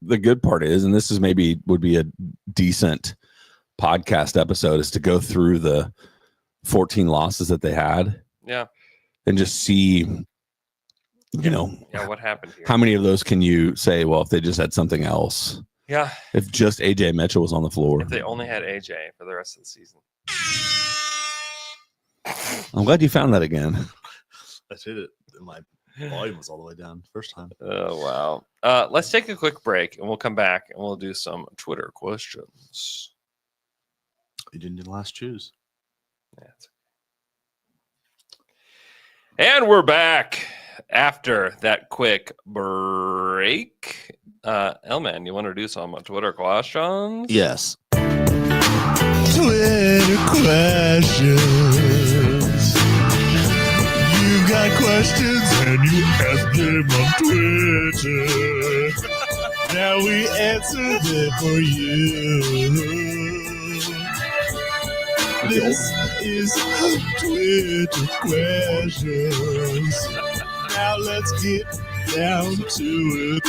Speaker 5: the good part is, and this is would be a decent podcast episode, is to go through the 14 losses that they had.
Speaker 9: Yeah.
Speaker 5: And just see,
Speaker 9: what happened here?
Speaker 5: How many of those can you say, well, if they just had something else?
Speaker 9: Yeah.
Speaker 5: If just AJ Mitchell was on the floor.
Speaker 9: If they only had AJ for the rest of the season.
Speaker 5: I'm glad you found that again.
Speaker 3: I did it. My volume was all the way down first time.
Speaker 9: Oh, wow. Let's take a quick break, and we'll come back, and we'll do some Twitter questions.
Speaker 3: You didn't do the last choose.
Speaker 9: Yeah, and we're back after that quick break. Elman, you want to do some Twitter questions?
Speaker 3: Yes.
Speaker 11: Twitter questions. You got questions and you ask them on Twitter. Now we answer them for you. This is Twitter questions. Now let's get down to it.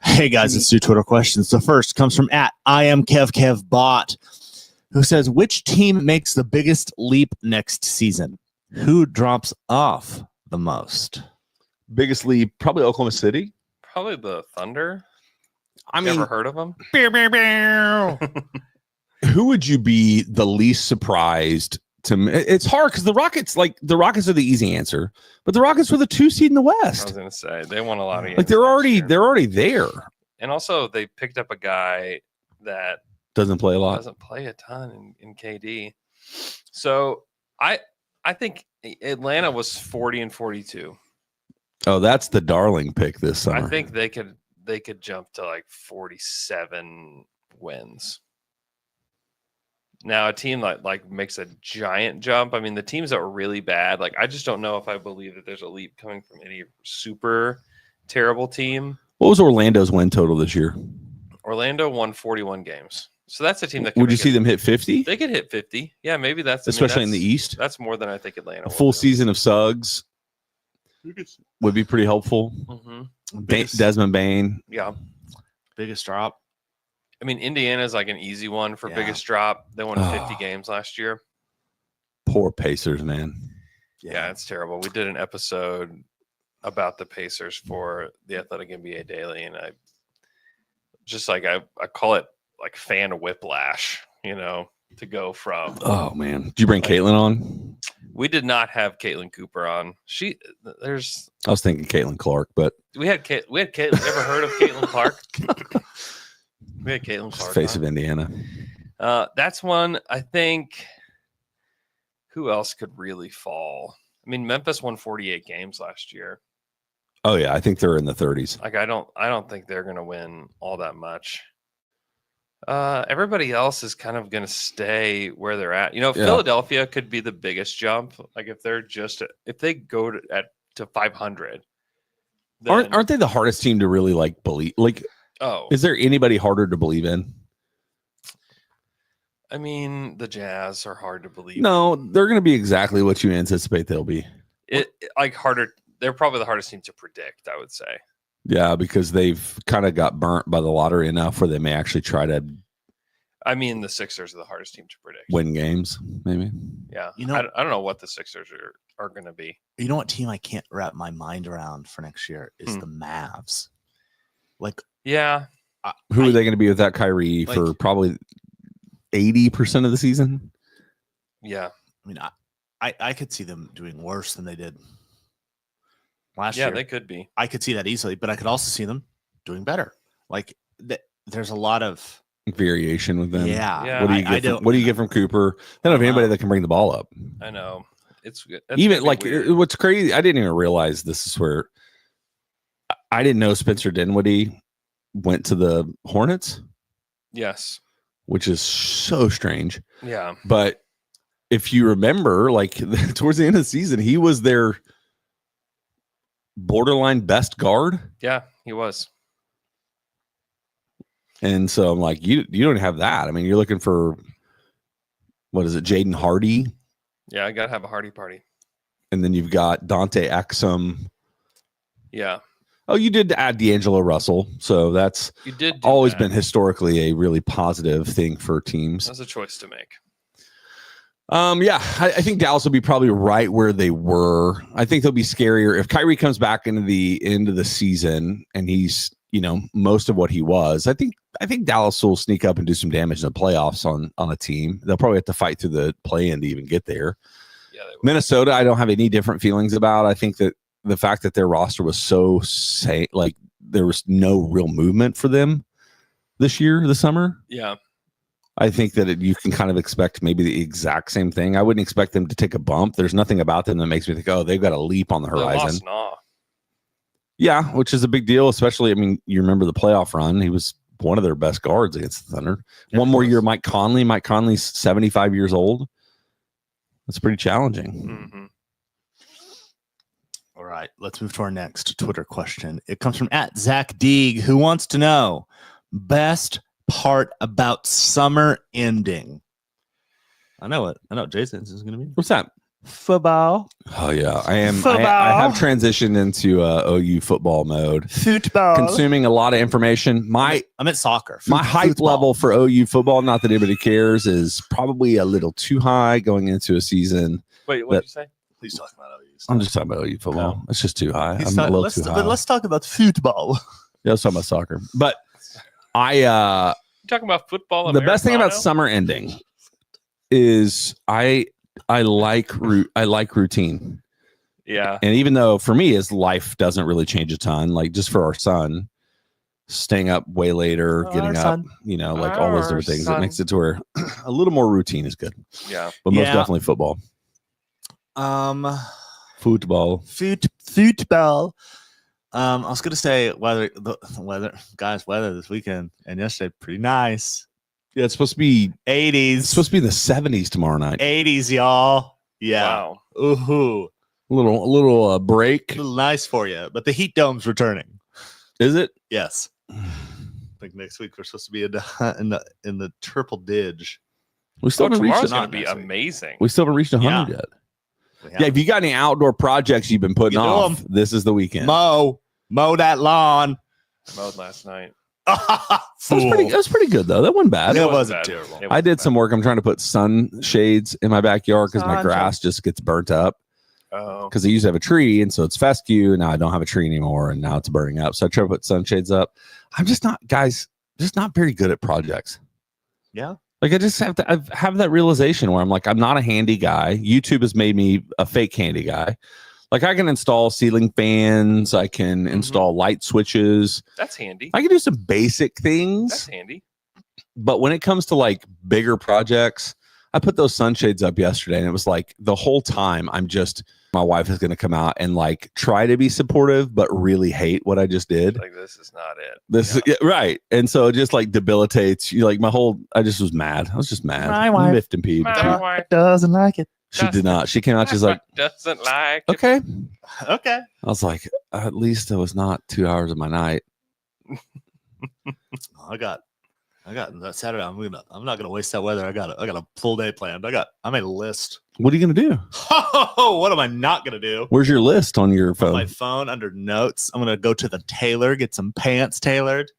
Speaker 3: Hey guys, let's do Twitter questions. The first comes from @IamKevKevBot, who says, which team makes the biggest leap next season? Who drops off the most?
Speaker 5: Biggest leap, probably Oklahoma City.
Speaker 9: Probably the Thunder.
Speaker 5: I mean,
Speaker 9: never heard of them.
Speaker 5: Who would you be the least surprised to? It's hard because the Rockets are the easy answer, but the Rockets were the 2 seed in the West.
Speaker 9: I was going to say they won a lot of games.
Speaker 5: Like they're already there,
Speaker 9: and also they picked up a guy that
Speaker 5: doesn't play a lot,
Speaker 9: doesn't play a ton in KD. So I think Atlanta was 40-42.
Speaker 5: Oh, that's the darling pick this summer.
Speaker 9: I think they could jump to like 47 wins. Now a team like makes a giant jump. I mean, the teams that were really bad, like I just don't know if I believe that there's a leap coming from any super terrible team.
Speaker 5: What was Orlando's win total this year?
Speaker 9: Orlando won 41 games. So that's a team that could
Speaker 5: Would you see them hit 50?
Speaker 9: They could hit 50. Yeah, maybe that's
Speaker 5: especially in the East.
Speaker 9: That's more than I think Atlanta.
Speaker 5: A full season of Suggs would be pretty helpful. Desmond Bain.
Speaker 9: Yeah.
Speaker 3: Biggest drop.
Speaker 9: I mean, Indiana's like an easy one for biggest drop. They won 50 games last year.
Speaker 5: Poor Pacers, man.
Speaker 9: Yeah, it's terrible. We did an episode about the Pacers for the Athletic NBA Daily, and I just like I call it like fan whiplash, you know, to go from.
Speaker 5: Oh man, did you bring Caitlin on?
Speaker 9: We did not have Caitlin Cooper on. I
Speaker 5: was thinking Caitlin Clark, but
Speaker 9: we had Caitlin. Ever heard of Caitlin Clark? We had Caitlin Clark,
Speaker 5: face of Indiana.
Speaker 9: That's one. I think. Who else could really fall? I mean, Memphis won 48 games last year.
Speaker 5: Oh yeah, I think they're in the 30s.
Speaker 9: Like I don't think they're going to win all that much. Everybody else is kind of going to stay where they're at. You know, Philadelphia could be the biggest jump. Like if they go to 500,
Speaker 5: aren't they the hardest team to really like believe? Like, is there anybody harder to believe in?
Speaker 9: I mean, the Jazz are hard to believe.
Speaker 5: No, they're going to be exactly what you anticipate they'll be.
Speaker 9: Harder. They're probably the hardest team to predict, I would say.
Speaker 5: Yeah, because they've kind of got burnt by the lottery enough where they may actually try to.
Speaker 9: I mean, the Sixers are the hardest team to predict.
Speaker 5: Win games, maybe.
Speaker 9: Yeah, you know, I don't know what the Sixers are going to be.
Speaker 3: You know what team I can't wrap my mind around for next year is the Mavs. Like,
Speaker 9: yeah,
Speaker 5: who are they going to be without Kyrie for probably 80% of the season?
Speaker 9: Yeah,
Speaker 3: I mean, I could see them doing worse than they did last year.
Speaker 9: Yeah, they could be.
Speaker 3: I could see that easily, but I could also see them doing better. Like, there's a lot of
Speaker 5: variation with them.
Speaker 3: Yeah.
Speaker 5: What do you get from Cooper? They don't have anybody that can bring the ball up.
Speaker 9: I know. It's
Speaker 5: even like what's crazy. I didn't even realize this is where I didn't know Spencer Dinwiddie went to the Hornets.
Speaker 9: Yes.
Speaker 5: Which is so strange.
Speaker 9: Yeah.
Speaker 5: But if you remember, like towards the end of the season, he was their borderline best guard.
Speaker 9: Yeah, he was.
Speaker 5: And so I'm like, you don't have that. I mean, you're looking for, what is it, Jaden Hardy?
Speaker 9: Yeah, I got to have a Hardy party.
Speaker 5: And then you've got Dante Exum.
Speaker 9: Yeah.
Speaker 5: Oh, you did add D'Angelo Russell. So that's always been historically a really positive thing for teams.
Speaker 9: That's a choice to make.
Speaker 5: Yeah, I think Dallas will be probably right where they were. I think they'll be scarier if Kyrie comes back into the end of the season and he's, most of what he was. I think Dallas will sneak up and do some damage in the playoffs on a team. They'll probably have to fight through the play-in to even get there.
Speaker 9: Yeah,
Speaker 5: Minnesota, I don't have any different feelings about. I think that the fact that their roster was so like there was no real movement for them this summer.
Speaker 9: Yeah.
Speaker 5: I think that you can kind of expect maybe the exact same thing. I wouldn't expect them to take a bump. There's nothing about them that makes me think, oh, they've got a leap on the horizon. Yeah, which is a big deal, especially, I mean, you remember the playoff run. He was one of their best guards against the Thunder. Yeah, one more year, Mike Conley. Mike Conley's 75 years old. That's pretty challenging.
Speaker 9: Mm-hmm.
Speaker 3: All right, let's move to our next Twitter question. It comes from @ZachDeeg, who wants to know best part about summer ending. I know what Jason's is going to be.
Speaker 5: What's that?
Speaker 3: Football.
Speaker 5: Oh yeah, I am. I have transitioned into OU football mode.
Speaker 3: Football.
Speaker 5: Consuming a lot of information. I'm
Speaker 3: at soccer.
Speaker 5: My hype level for OU football, not that anybody cares, is probably a little too high going into a season.
Speaker 9: Wait, what did you say?
Speaker 3: Please talk about OU.
Speaker 5: I'm just talking about OU football. No. It's just too high.
Speaker 3: I'm a little too high. But let's talk about football.
Speaker 5: Yeah, let's talk about soccer. But
Speaker 9: you talking about football?
Speaker 5: The best thing about summer ending is I like routine.
Speaker 9: Yeah.
Speaker 5: And even though for me his life doesn't really change a ton, like just for our son, staying up way later, getting up, like all those different things, it makes it to where a little more routine is good.
Speaker 9: Yeah.
Speaker 5: But most definitely football. Football.
Speaker 3: Football. I was gonna say weather this weekend and yesterday pretty nice.
Speaker 5: Yeah, it's supposed to be
Speaker 3: 80s.
Speaker 5: It's supposed to be in the 70s tomorrow night.
Speaker 3: 80s, y'all. Yeah.
Speaker 9: Wow.
Speaker 3: Ooh.
Speaker 5: A little break.
Speaker 3: A little nice for you. But the heat dome's returning.
Speaker 5: Is it?
Speaker 3: Yes. I think next week we're supposed to be in the triple dig.
Speaker 5: We still haven't reached
Speaker 9: Tomorrow's
Speaker 5: it.
Speaker 9: going to be amazing.
Speaker 5: We still haven't reached 100 yet. Yeah, if you got any outdoor projects you've been putting off, this is the weekend.
Speaker 3: Mow that lawn.
Speaker 9: Mowed last night.
Speaker 5: That was pretty good though. That wasn't bad.
Speaker 3: It wasn't terrible.
Speaker 5: I did some work. I'm trying to put sun shades in my backyard because my grass just gets burnt up.
Speaker 9: Oh.
Speaker 5: Because I used to have a tree, and so it's fescue. Now I don't have a tree anymore, and now it's burning up. So I try to put sunshades up. I'm just not very good at projects.
Speaker 3: Yeah.
Speaker 5: Like I just have that realization where I'm like, I'm not a handy guy. YouTube has made me a fake handy guy. Like I can install ceiling fans. I can install light switches.
Speaker 9: That's handy.
Speaker 5: I can do some basic things.
Speaker 9: That's handy.
Speaker 5: But when it comes to like bigger projects, I put those sunshades up yesterday, and it was like the whole time my wife is going to come out and like try to be supportive, but really hate what I just did.
Speaker 9: Like this is not it.
Speaker 5: Right. And so it just like debilitates you. Like I just was mad. I was just mad.
Speaker 3: My wife.
Speaker 5: Miffed and peeved.
Speaker 9: My wife
Speaker 3: doesn't like it.
Speaker 5: She did not. She came out. She's like,
Speaker 9: doesn't like it.
Speaker 5: okay.
Speaker 3: Okay.
Speaker 5: I was like, at least it was not 2 hours of my night.
Speaker 3: I got that Saturday. I'm not gonna waste that weather. I got a full day planned. I made a list.
Speaker 5: What are you gonna do?
Speaker 3: Oh, what am I not gonna do?
Speaker 5: Where's your list on your phone?
Speaker 3: On my phone under notes. I'm gonna go to the tailor, get some pants tailored.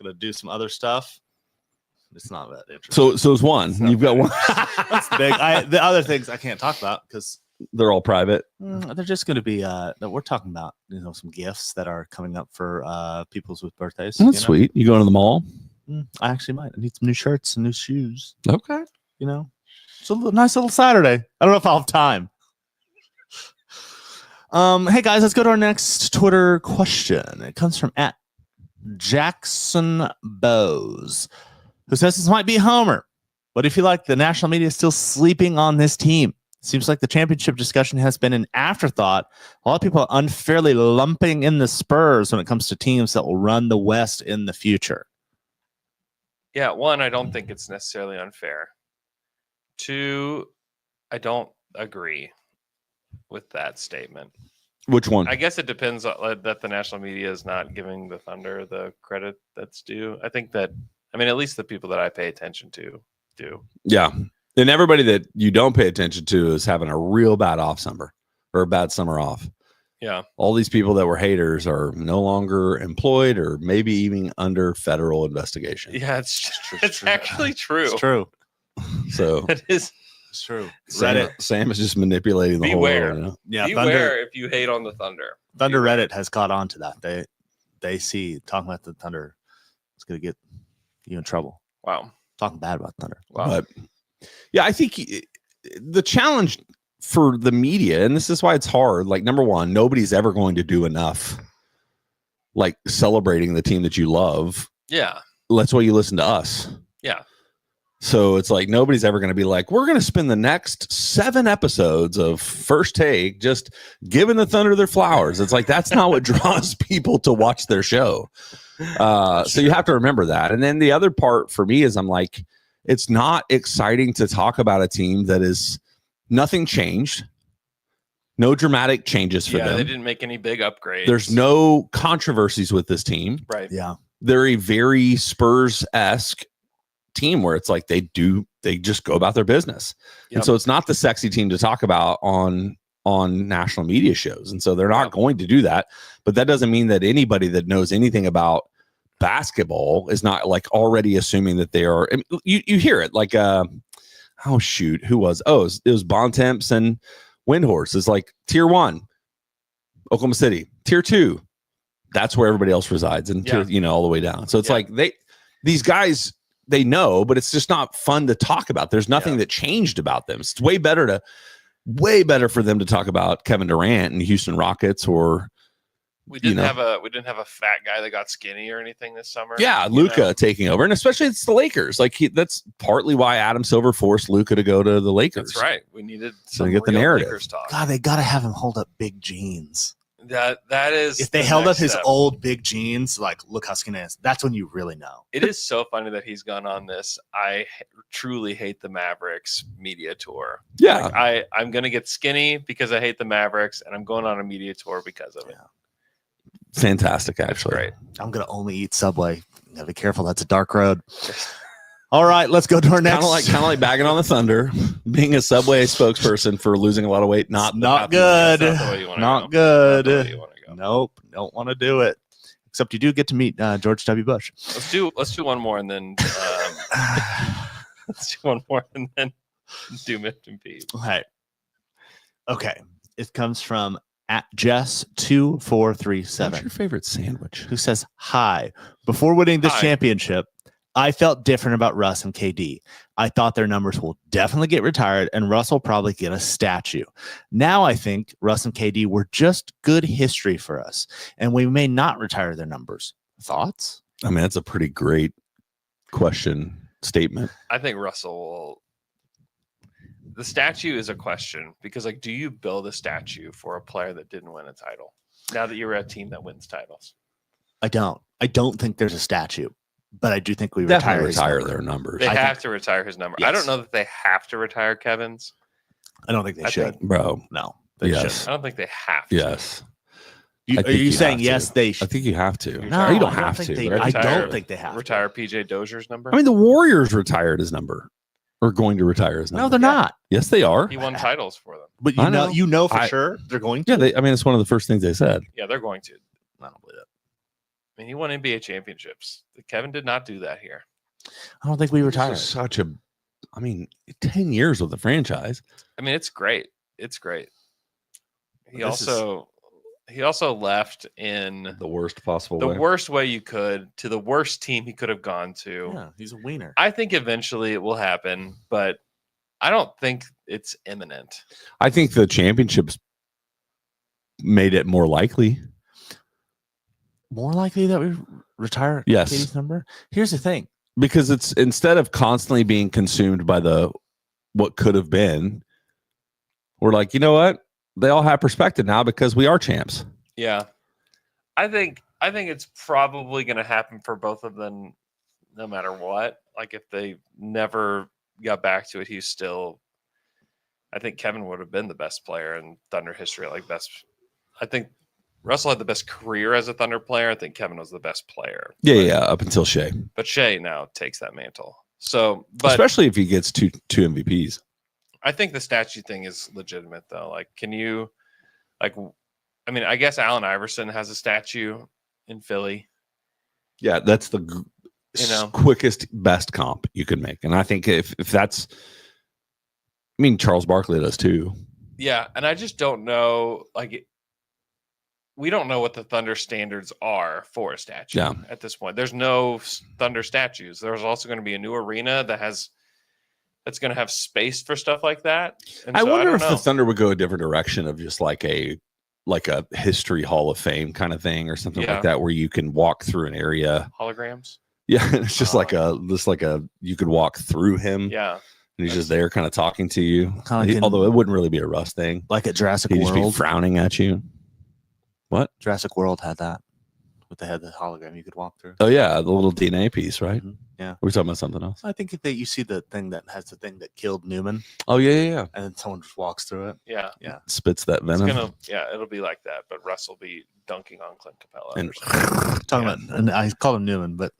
Speaker 3: Gonna do some other stuff. It's not that interesting.
Speaker 5: So it's one. You've got one.
Speaker 3: That's big. The other things I can't talk about because
Speaker 5: they're all private.
Speaker 3: They're just going to be. We're talking about some gifts that are coming up for people's with birthdays.
Speaker 5: That's sweet. You going to the mall?
Speaker 3: I actually might. I need some new shirts and new shoes.
Speaker 5: Okay.
Speaker 3: It's a nice little Saturday. I don't know if I'll have time. Hey guys, let's go to our next Twitter question. It comes from @JacksonBose, who says this might be a homer, but if you like, the national media is still sleeping on this team. Seems like the championship discussion has been an afterthought. A lot of people are unfairly lumping in the Spurs when it comes to teams that will run the West in the future.
Speaker 9: Yeah, one, I don't think it's necessarily unfair. Two, I don't agree with that statement.
Speaker 5: Which one?
Speaker 9: I guess it depends on that the national media is not giving the Thunder the credit that's due. I think that, at least the people that I pay attention to do.
Speaker 5: Yeah. And everybody that you don't pay attention to is having a real bad off summer or a bad summer off.
Speaker 9: Yeah.
Speaker 5: All these people that were haters are no longer employed or maybe even under federal investigation.
Speaker 9: Yeah, it's actually true.
Speaker 3: It's true.
Speaker 5: So
Speaker 9: it is.
Speaker 3: It's true.
Speaker 5: Sam is just manipulating the
Speaker 9: Beware.
Speaker 5: whole world.
Speaker 3: Yeah,
Speaker 9: Beware if you hate on the Thunder.
Speaker 3: Thunder Reddit has caught on to that. They see talking about the Thunder. It's going to get you in trouble.
Speaker 9: Wow.
Speaker 3: Talking bad about Thunder.
Speaker 9: Wow.
Speaker 5: But yeah, I think the challenge for the media, and this is why it's hard, like number one, nobody's ever going to do enough like celebrating the team that you love.
Speaker 9: Yeah.
Speaker 5: That's why you listen to us.
Speaker 9: Yeah.
Speaker 5: So it's like nobody's ever going to be like, we're going to spend the next 7 episodes of First Take just giving the Thunder their flowers. It's like that's not what draws people to watch their show. So you have to remember that. And then the other part for me is I'm like, it's not exciting to talk about a team that is nothing changed. No dramatic changes for them.
Speaker 9: They didn't make any big upgrades.
Speaker 5: There's no controversies with this team.
Speaker 9: Right.
Speaker 3: Yeah.
Speaker 5: They're a very Spurs-esque team where it's like they just go about their business.
Speaker 9: Yep.
Speaker 5: And so it's not the sexy team to talk about on national media shows. And so they're not going to do that. But that doesn't mean that anybody that knows anything about basketball is not like already assuming that they are. I mean, you hear it like who was it was Bontemps and Windhorse is like tier 1 Oklahoma City, tier 2 that's where everybody else resides, and tier, all the way down. So it's like these guys, they know, but it's just not fun to talk about. There's nothing that changed about them. It's way better for them to talk about Kevin Durant and Houston Rockets or
Speaker 9: we didn't have a fat guy that got skinny or anything this summer.
Speaker 5: Yeah, Luka taking over, and especially it's the Lakers. Like that's partly why Adam Silver forced Luka to go to the Lakers.
Speaker 9: That's right. We needed
Speaker 5: to get the narrative.
Speaker 9: Lakers talk.
Speaker 3: God, they got to have him hold up big jeans.
Speaker 9: That is
Speaker 3: If they
Speaker 9: the
Speaker 3: held up
Speaker 9: next
Speaker 3: his
Speaker 9: step.
Speaker 3: old big jeans, like look how skinny it is, that's when you really know.
Speaker 9: It is so funny that he's gone on this. I truly hate the Mavericks media tour.
Speaker 5: Yeah.
Speaker 9: Like, I'm going to get skinny because I hate the Mavericks, and I'm going on a media tour because of it.
Speaker 5: Fantastic,
Speaker 9: That's
Speaker 5: actually.
Speaker 9: great.
Speaker 3: I'm gonna only eat Subway. Gotta be careful. That's a dark road. All right, let's go to our next.
Speaker 5: Kind of like bagging on the Thunder, being a Subway spokesperson for losing a lot of weight. Not
Speaker 3: good.
Speaker 9: That's not the way you wanna
Speaker 3: Not
Speaker 9: go.
Speaker 3: good.
Speaker 9: Not the way you wanna go.
Speaker 3: Nope, don't want to do it. Except you do get to meet George W. Bush.
Speaker 9: Let's do one more and then let's do one more and then do Miffed and Peeved.
Speaker 3: Okay. It comes from at Jess2437.
Speaker 5: What's your favorite sandwich?
Speaker 3: Who says, hi. Before winning this
Speaker 9: Hi.
Speaker 3: championship, I felt different about Russ and KD. I thought their numbers will definitely get retired and Russ will probably get a statue. Now I think Russ and KD were just good history for us, and we may not retire their numbers. Thoughts?
Speaker 5: I mean, that's a pretty great statement.
Speaker 9: I think Russell will. The statue is a question because, like, do you build a statue for a player that didn't win a title? Now that you're a team that wins titles,
Speaker 3: I don't think there's a statue, but I do think we
Speaker 5: Definitely
Speaker 3: retire
Speaker 5: retire their numbers.
Speaker 9: they
Speaker 3: I
Speaker 9: have to retire his number. I
Speaker 3: Yes.
Speaker 9: don't know that they have to retire Kevin's.
Speaker 3: I don't think they
Speaker 9: I
Speaker 3: should.
Speaker 9: think-
Speaker 5: Bro.
Speaker 3: No, they
Speaker 5: Yes.
Speaker 3: should.
Speaker 9: I don't think they have to.
Speaker 5: Yes.
Speaker 3: You,
Speaker 5: I
Speaker 3: are
Speaker 5: think
Speaker 3: you
Speaker 5: you
Speaker 3: saying
Speaker 5: have
Speaker 3: yes?
Speaker 5: to.
Speaker 3: They
Speaker 5: I
Speaker 3: should.
Speaker 5: think you have to.
Speaker 3: No,
Speaker 5: you don't
Speaker 3: I don't
Speaker 5: have
Speaker 3: think
Speaker 5: to.
Speaker 3: they-
Speaker 5: but
Speaker 3: I
Speaker 5: think
Speaker 3: don't
Speaker 5: you
Speaker 3: think they have to.
Speaker 9: Retire PJ Dozier's number.
Speaker 5: I mean, the Warriors retired his number. Or going to retire his number.
Speaker 3: No, they're not.
Speaker 5: Yes, they are.
Speaker 9: He won titles for them.
Speaker 3: But
Speaker 5: I know.
Speaker 3: you know for
Speaker 5: I-
Speaker 3: sure they're going to.
Speaker 5: Yeah, I mean, it's one of the first things they said.
Speaker 9: Yeah, they're going to.
Speaker 3: I don't believe it.
Speaker 9: I mean, he won NBA championships. Kevin did not do that here.
Speaker 3: I don't think we retire.
Speaker 5: This is such a, 10 years with the franchise.
Speaker 9: I mean, it's great. It's great. He
Speaker 3: This is-
Speaker 9: also left in
Speaker 5: The worst possible
Speaker 9: the
Speaker 5: way.
Speaker 9: worst way you could to the worst team he could have gone to.
Speaker 3: Yeah, he's a wiener.
Speaker 9: I think eventually it will happen, but I don't think it's imminent.
Speaker 5: I think the championships made it more likely.
Speaker 3: More likely that we retire
Speaker 5: Yes.
Speaker 3: Katie's number. Here's the thing.
Speaker 5: Because it's instead of constantly being consumed by what could have been, we're like, you know what? They all have perspective now because we are champs.
Speaker 9: Yeah. I think it's probably going to happen for both of them no matter what. Like if they never got back to it, I think Kevin would have been the best player in Thunder history. I think Russell had the best career as a Thunder player. I think Kevin was the best player.
Speaker 5: Yeah, up until Shea.
Speaker 9: But Shea now takes that mantle. So, but
Speaker 5: Especially if he gets two MVPs.
Speaker 9: I think the statue thing is legitimate though. Like, can you, I guess Allen Iverson has a statue in Philly.
Speaker 5: Yeah, that's the quickest, best comp you can make. And I think if that's, Charles Barkley does too.
Speaker 9: Yeah, and I just don't know. We don't know what the Thunder standards are for a statue at this point. There's no Thunder statues. There's also going to be a new arena that's going to have space for stuff like that. And
Speaker 5: I
Speaker 9: so
Speaker 5: wonder
Speaker 9: don't
Speaker 5: if
Speaker 9: know.
Speaker 5: the Thunder would go a different direction of just like a history Hall of Fame kind of thing or something like that, where you can walk through an area.
Speaker 9: Holograms.
Speaker 5: Yeah, it's just you could walk through him.
Speaker 9: Yeah.
Speaker 5: And he's just there kind of talking to you.
Speaker 3: Kinda like
Speaker 5: Although it wouldn't really be a Russ thing.
Speaker 3: Like at Jurassic
Speaker 5: He'd just be
Speaker 3: World.
Speaker 5: frowning at you. What?
Speaker 3: Jurassic World had that. With the hologram you could walk through.
Speaker 5: Oh yeah, the little DNA piece, right?
Speaker 3: Mm-hmm. Yeah.
Speaker 5: Are we talking about something else?
Speaker 3: I think that you see the thing that has the thing that killed Newman.
Speaker 5: Oh yeah.
Speaker 3: And then someone just walks through it.
Speaker 9: Yeah.
Speaker 3: Yeah.
Speaker 5: Spits that venom.
Speaker 9: It'll be like that, but Russ will be dunking on Clint Capella.
Speaker 5: And
Speaker 3: talking about, and I call him Newman, but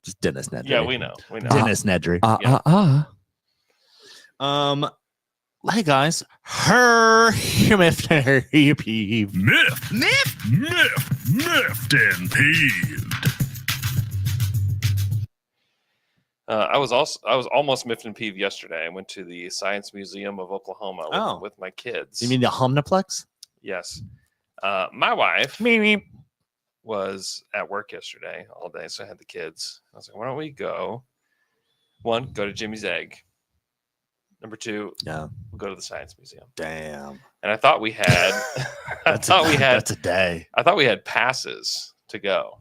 Speaker 3: just Dennis Nedry.
Speaker 9: Yeah, we know.
Speaker 3: Dennis Nedry. Hey guys, miffed and peeved.
Speaker 11: Miffed and peeved.
Speaker 9: I was almost miffed and peeved yesterday. I went to the Science Museum of Oklahoma with my kids.
Speaker 3: You mean the Omniplex?
Speaker 9: Yes. My wife was at work yesterday all day, so I had the kids. I was like, why don't we go? One, go to Jimmy's Egg. Number two, we'll go to the Science Museum.
Speaker 3: Damn.
Speaker 9: And I thought we had
Speaker 3: That's a day.
Speaker 9: I thought we had passes to go.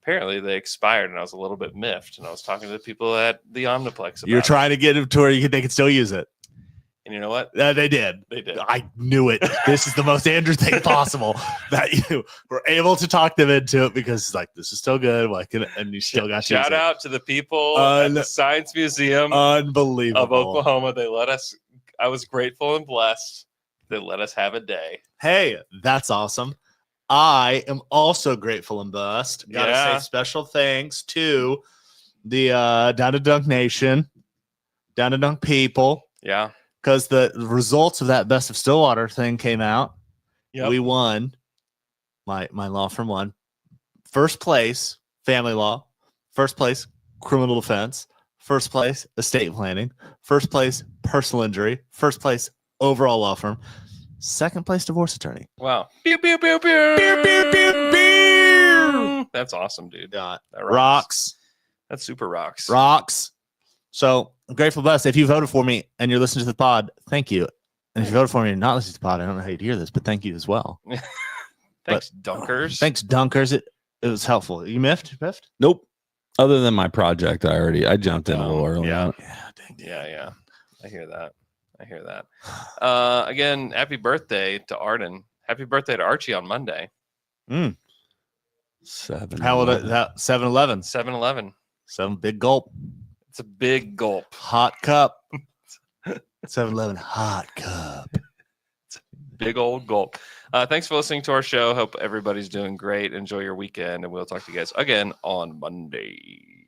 Speaker 9: Apparently they expired and I was a little bit miffed, and I was talking to the people at the Omniplex about
Speaker 3: You're trying to get him to where they can still use it.
Speaker 9: And you know what?
Speaker 3: They did.
Speaker 9: They did.
Speaker 3: I knew it. This is the most Andrew thing possible that you were able to talk them into it because it's like, this is still good. Like, and you still got to use
Speaker 9: Shout
Speaker 3: it.
Speaker 9: out to the people at the Science Museum
Speaker 3: Unbelievable.
Speaker 9: of Oklahoma. They let us, I was grateful and blessed. They let us have a day.
Speaker 3: Hey, that's awesome. I am also grateful and blessed. Gotta say special thanks to the Down to Dunk Nation, Down to Dunk people.
Speaker 9: Yeah.
Speaker 3: Because the results of that Best of Stillwater thing came out.
Speaker 9: Yep.
Speaker 3: We won. My law firm won. First place, family law. First place, criminal defense. First place, estate planning. First place, personal injury. First place, overall law firm. Second place, divorce attorney.
Speaker 9: Wow. Pew, pew, pew, pew.
Speaker 3: Pew, pew, pew, pew.
Speaker 9: That's awesome, dude.
Speaker 3: Yeah.
Speaker 9: That
Speaker 3: Rocks.
Speaker 9: That's super rocks.
Speaker 3: Rocks. So I'm grateful, blessed. If you voted for me and you're listening to the pod, thank you. And if you voted for me and not listening to the pod, I don't know how you'd hear this, but thank you as well.
Speaker 9: Thanks, Dunkers.
Speaker 3: Thanks, Dunkers. It was helpful. You miffed?
Speaker 5: Nope. Other than my project, I jumped in a little early.
Speaker 9: Yeah. Yeah. I hear that. Again, happy birthday to Arden. Happy birthday to Archie on Monday.
Speaker 3: Mm.
Speaker 5: 7.
Speaker 3: How old is that? 7-Eleven.
Speaker 9: 7-Eleven.
Speaker 3: 7 big gulp.
Speaker 9: It's a big gulp.
Speaker 3: Hot cup. 7-Eleven hot cup.
Speaker 9: It's a big old gulp. Thanks for listening to our show. Hope everybody's doing great. Enjoy your weekend, and we'll talk to you guys again on Monday.